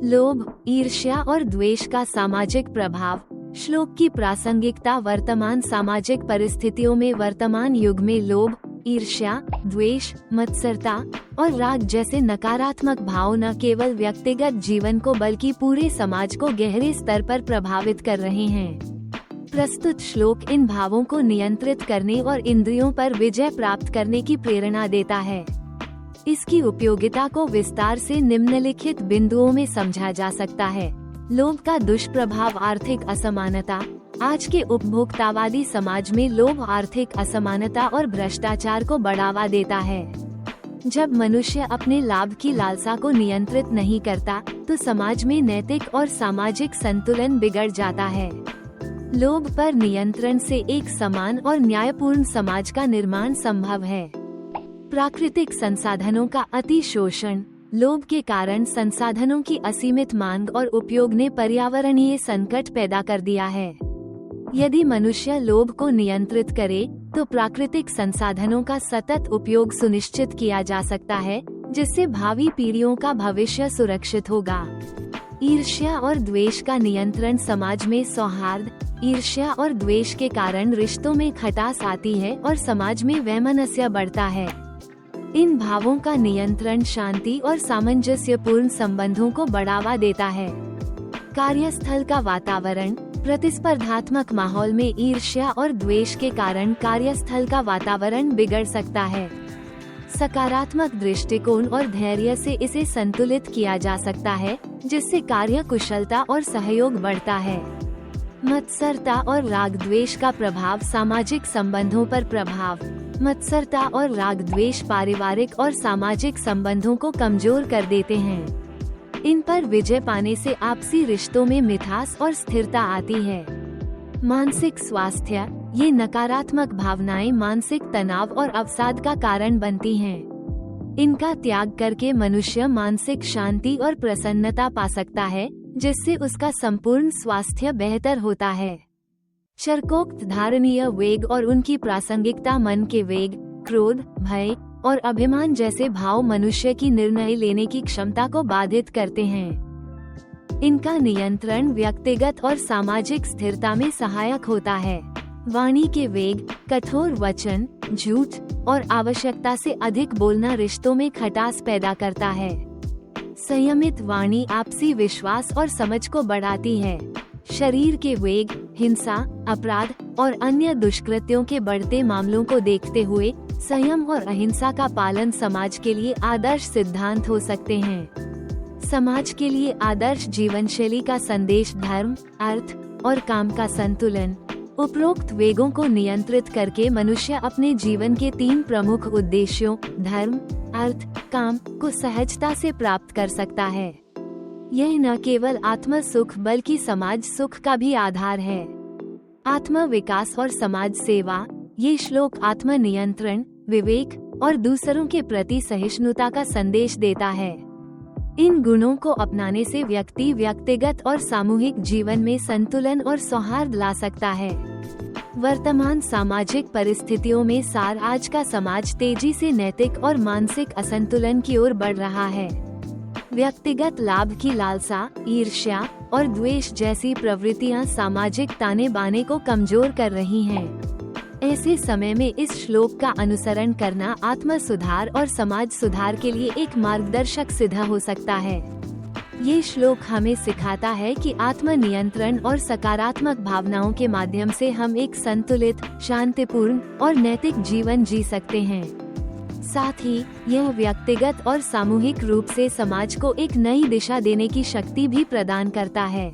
लोभ, ईर्ष्या और द्वेष का सामाजिक प्रभाव। श्लोक की प्रासंगिकता वर्तमान सामाजिक परिस्थितियों में वर्तमान युग में लोभ, ईर्ष्या, द्वेष, मत्सरता और राग जैसे नकारात्मक भाव न केवल व्यक्तिगत जीवन को बल्कि पूरे समाज को गहरे स्तर पर प्रभावित कर रहे हैं। प्रस्तुत श्लोक इन भावों को नियंत्रित करने और इंद्रियों पर विजय प्राप्त करने की प्रेरणा देता है। इसकी उपयोगिता को विस्तार से निम्नलिखित बिंदुओं में समझा जा सकता है। लोभ का दुष्प्रभाव आर्थिक असमानता। आज के उपभोक्तावादी समाज में लोभ आर्थिक असमानता और भ्रष्टाचार को बढ़ावा देता है। जब मनुष्य अपने लाभ की लालसा को नियंत्रित नहीं करता, तो समाज में नैतिक और सामाजिक संतुलन बिगड़ जाता है। लोभ पर नियंत्रण से एक समान और न्यायपूर्ण समाज का निर्माण संभव है। प्राकृतिक संसाधनों का अति शोषण। लोभ के कारण संसाधनों की असीमित मांग और उपयोग ने पर्यावरणीय संकट पैदा कर दिया है। यदि मनुष्य लोभ को नियंत्रित करे, तो प्राकृतिक संसाधनों का सतत उपयोग सुनिश्चित किया जा सकता है, जिससे भावी पीढ़ियों का भविष्य सुरक्षित होगा। ईर्ष्या और द्वेष का नियंत्रण। समाज में सौहार्द, ईर्ष्या और द्वेष के कारण रिश्तों में खटास आती है और समाज में वैमनस्य बढ़ता है। इन भावों का नियंत्रण शांति और सामंजस्यपूर्ण संबंधों को बढ़ावा देता है। कार्यस्थल का वातावरण। प्रतिस्पर्धात्मक माहौल में ईर्ष्या और द्वेष के कारण कार्यस्थल का वातावरण बिगड़ सकता है। सकारात्मक दृष्टिकोण और धैर्य से इसे संतुलित किया जा सकता है, जिससे कार्य कुशलता और सहयोग बढ़ता है। मत्सरता और राग द्वेष का प्रभाव। सामाजिक संबंधों पर प्रभाव। मत्सरता और राग द्वेष पारिवारिक और सामाजिक संबंधों को कमजोर कर देते हैं। इन पर विजय पाने से आपसी रिश्तों में मिठास और स्थिरता आती है। मानसिक स्वास्थ्य। ये नकारात्मक भावनाएं मानसिक तनाव और अवसाद का कारण बनती हैं। इनका त्याग करके मनुष्य मानसिक शांति और प्रसन्नता पा सकता है, जिससे उसका संपूर्ण स्वास्थ्य बेहतर होता है। शर्कोक्त धारणीय वेग और उनकी प्रासंगिकता। मन के वेग, क्रोध, भय और अभिमान जैसे भाव मनुष्य की निर्णय लेने की क्षमता को बाधित करते हैं। इनका नियंत्रण व्यक्तिगत और सामाजिक स्थिरता में सहायक होता है। वाणी के वेग, कठोर वचन, झूठ और आवश्यकता से अधिक बोलना रिश्तों में खटास पैदा करता है। संयमित वाणी आपसी विश्वास और समझ को बढ़ाती है। शरीर के वेग, हिंसा, अपराध और अन्य दुष्कृत्यों के बढ़ते मामलों को देखते हुए संयम और अहिंसा का पालन समाज के लिए आदर्श सिद्धांत हो सकते हैं। समाज के लिए आदर्श जीवन शैली का संदेश। धर्म, अर्थ और काम का संतुलन। उपरोक्त वेगों को नियंत्रित करके मनुष्य अपने जीवन के 3 प्रमुख उद्देश्यों धर्म, अर्थ, काम को सहजता से प्राप्त कर सकता है। यह न केवल आत्म सुख बल्कि समाज सुख का भी आधार है। आत्म विकास और समाज सेवा। ये श्लोक आत्म नियंत्रण, विवेक और दूसरों के प्रति सहिष्णुता का संदेश देता है। इन गुणों को अपनाने से व्यक्ति व्यक्तिगत और सामूहिक जीवन में संतुलन और सौहार्द ला सकता है। वर्तमान सामाजिक परिस्थितियों में सार। आज का समाज तेजी से नैतिक और मानसिक असंतुलन की ओर बढ़ रहा है। व्यक्तिगत लाभ की लालसा, ईर्ष्या और द्वेष जैसी प्रवृत्तियां सामाजिक ताने बाने को कमजोर कर रही हैं। ऐसे समय में इस श्लोक का अनुसरण करना आत्म सुधार और समाज सुधार के लिए एक मार्गदर्शक सिद्ध हो सकता है। ये श्लोक हमें सिखाता है कि आत्म नियंत्रण और सकारात्मक भावनाओं के माध्यम से हम एक संतुलित, शांतिपूर्ण और नैतिक जीवन जी सकते हैं। साथ ही यह व्यक्तिगत और सामूहिक रूप से समाज को एक नई दिशा देने की शक्ति भी प्रदान करता है।